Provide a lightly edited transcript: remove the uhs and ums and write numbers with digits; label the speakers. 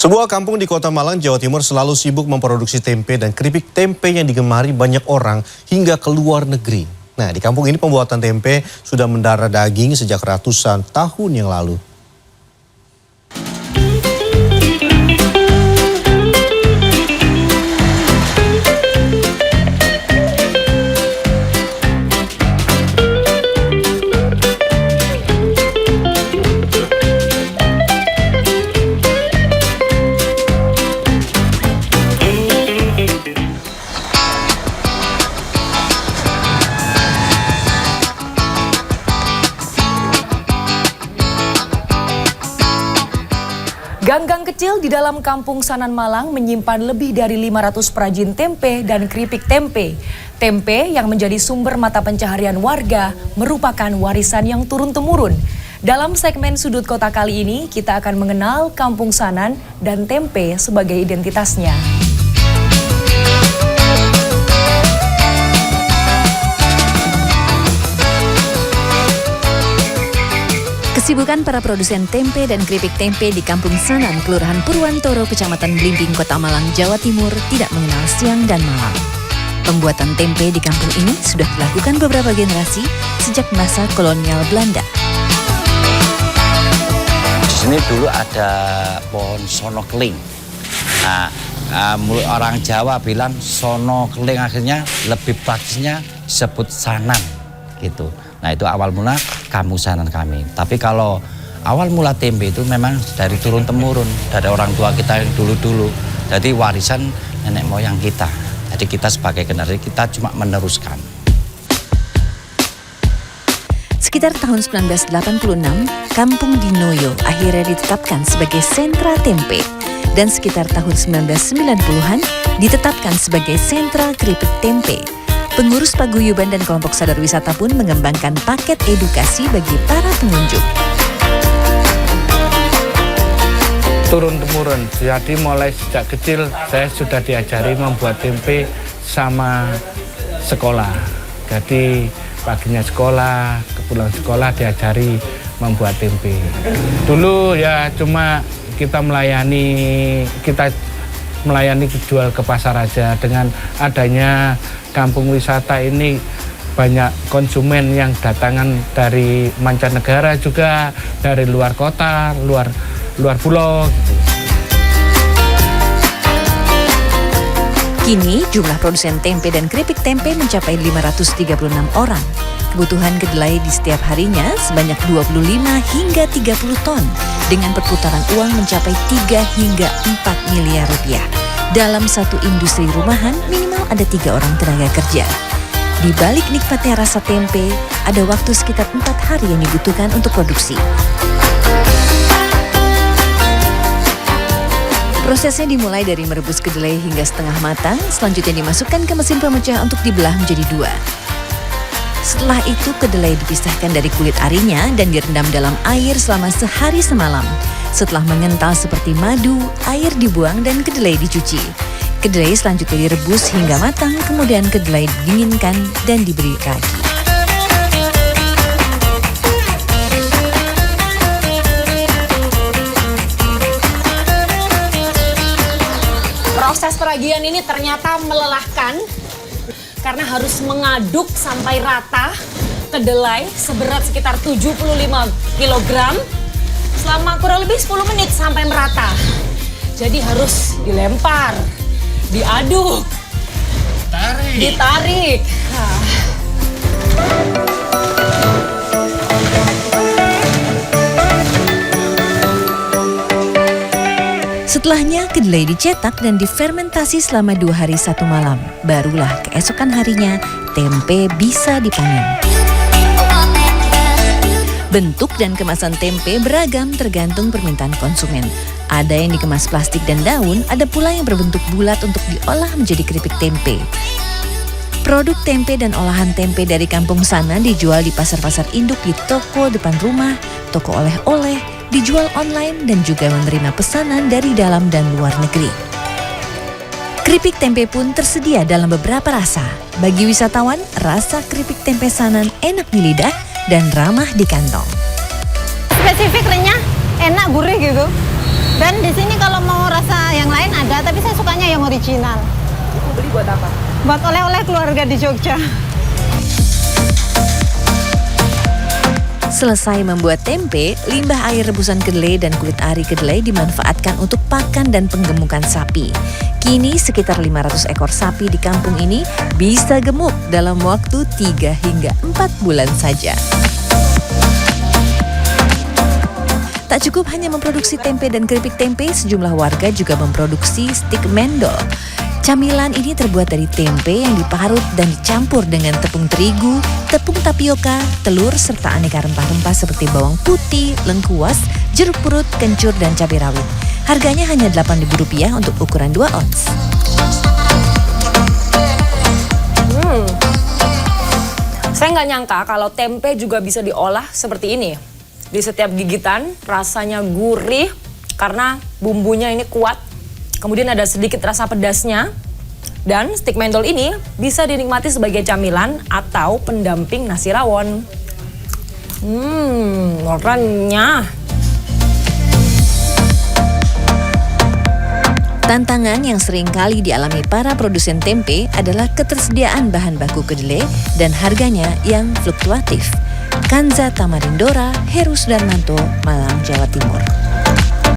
Speaker 1: Sebuah kampung di Kota Malang, Jawa Timur selalu sibuk memproduksi tempe dan keripik tempe yang digemari banyak orang hingga ke luar negeri. Nah, di kampung ini pembuatan tempe sudah mendarah daging sejak ratusan tahun yang lalu.
Speaker 2: Gang-gang kecil di dalam Kampung Sanan Malang menyimpan lebih dari 500 perajin tempe dan keripik tempe. Tempe yang menjadi sumber mata pencaharian warga merupakan warisan yang turun-temurun. Dalam segmen Sudut Kota kali ini, kita akan mengenal Kampung Sanan dan tempe sebagai identitasnya.
Speaker 3: Kesibukan para produsen tempe dan keripik tempe di Kampung Sanan, Kelurahan Purwantoro, Kecamatan Blimbing, Kota Malang, Jawa Timur tidak mengenal siang dan malam. Pembuatan tempe di kampung ini sudah dilakukan beberapa generasi sejak masa kolonial Belanda.
Speaker 4: Di sini dulu ada pohon sono keling. Nah, orang Jawa bilang sono keling, akhirnya lebih praktisnya sebut sanan gitu. Nah, itu awal mula Kampung Sanan kami. Tapi kalau awal mula tempe itu memang dari turun-temurun, dari orang tua kita yang dulu-dulu. Jadi warisan nenek moyang kita. Jadi kita sebagai generasi kita cuma meneruskan.
Speaker 3: Sekitar tahun 1986, Kampung Dinoyo akhirnya ditetapkan sebagai sentra tempe. Dan sekitar tahun 1990-an ditetapkan sebagai sentra keripik tempe. Pengurus paguyuban dan kelompok sadar wisata pun mengembangkan paket edukasi bagi para pengunjung.
Speaker 5: Turun-temurun, jadi mulai sejak kecil saya sudah diajari membuat tempe sama sekolah. Jadi paginya sekolah, pulang sekolah diajari membuat tempe. Dulu ya cuma kita melayani jual ke pasar aja. Dengan adanya kampung wisata ini banyak konsumen yang datangan dari mancanegara juga, dari luar kota, luar pulau.
Speaker 3: Kini jumlah produsen tempe dan keripik tempe mencapai 536 orang. Kebutuhan kedelai di setiap harinya sebanyak 25 hingga 30 ton dengan perputaran uang mencapai 3 hingga 4 miliar rupiah. Dalam satu industri rumahan minimal ada 3 orang tenaga kerja. Di balik nikmatnya rasa tempe, ada waktu sekitar 4 hari yang dibutuhkan untuk produksi. Prosesnya dimulai dari merebus kedelai hingga setengah matang, selanjutnya dimasukkan ke mesin pemecah untuk dibelah menjadi 2. Setelah itu kedelai dipisahkan dari kulit arinya dan direndam dalam air selama sehari semalam. Setelah mengental seperti madu, air dibuang dan kedelai dicuci. Kedelai selanjutnya direbus hingga matang, kemudian kedelai didinginkan dan diberi ragi.
Speaker 6: Proses peragian ini ternyata melelahkan karena harus mengaduk sampai rata kedelai seberat sekitar 75 kg selama kurang lebih 10 menit sampai merata. Jadi harus dilempar, diaduk, ditarik.
Speaker 3: Setelahnya, kedelai dicetak dan difermentasi selama 2 hari 1 malam. Barulah keesokan harinya, tempe bisa dipanen. Bentuk dan kemasan tempe beragam tergantung permintaan konsumen. Ada yang dikemas plastik dan daun, ada pula yang berbentuk bulat untuk diolah menjadi keripik tempe. Produk tempe dan olahan tempe dari Kampung Sanan dijual di pasar-pasar induk, di toko depan rumah, toko oleh-oleh, dijual online dan juga menerima pesanan dari dalam dan luar negeri. Keripik tempe pun tersedia dalam beberapa rasa. Bagi wisatawan, rasa keripik tempe Sanan enak di lidah dan ramah di kantong.
Speaker 6: Spesifik renyah, enak, gurih gitu.
Speaker 7: Dan di sini kalau mau rasa yang lain ada, tapi saya sukanya yang original.
Speaker 2: Ibu beli buat apa?
Speaker 7: Buat oleh-oleh keluarga di Jogja.
Speaker 3: Selesai membuat tempe, limbah air rebusan kedelai dan kulit ari kedelai dimanfaatkan untuk pakan dan penggemukan sapi. Kini sekitar 500 ekor sapi di kampung ini bisa gemuk dalam waktu 3 hingga 4 bulan saja. Tak cukup hanya memproduksi tempe dan keripik tempe, sejumlah warga juga memproduksi stik mendol. Camilan ini terbuat dari tempe yang diparut dan dicampur dengan tepung terigu, tepung tapioka, telur, serta aneka rempah-rempah seperti bawang putih, lengkuas, jeruk purut, kencur, dan cabai rawit. Harganya hanya Rp8.000 untuk ukuran 2 ons.
Speaker 2: Saya nggak nyangka kalau tempe juga bisa diolah seperti ini. Di setiap gigitan rasanya gurih karena bumbunya ini kuat. Kemudian ada sedikit rasa pedasnya. Dan stik mendol ini bisa dinikmati sebagai camilan atau pendamping nasi rawon. Renyah.
Speaker 3: Tantangan yang sering kali dialami para produsen tempe adalah ketersediaan bahan baku kedelai dan harganya yang fluktuatif. Kanza Tamarindora, Heru Sudarmanto, Malang, Jawa Timur.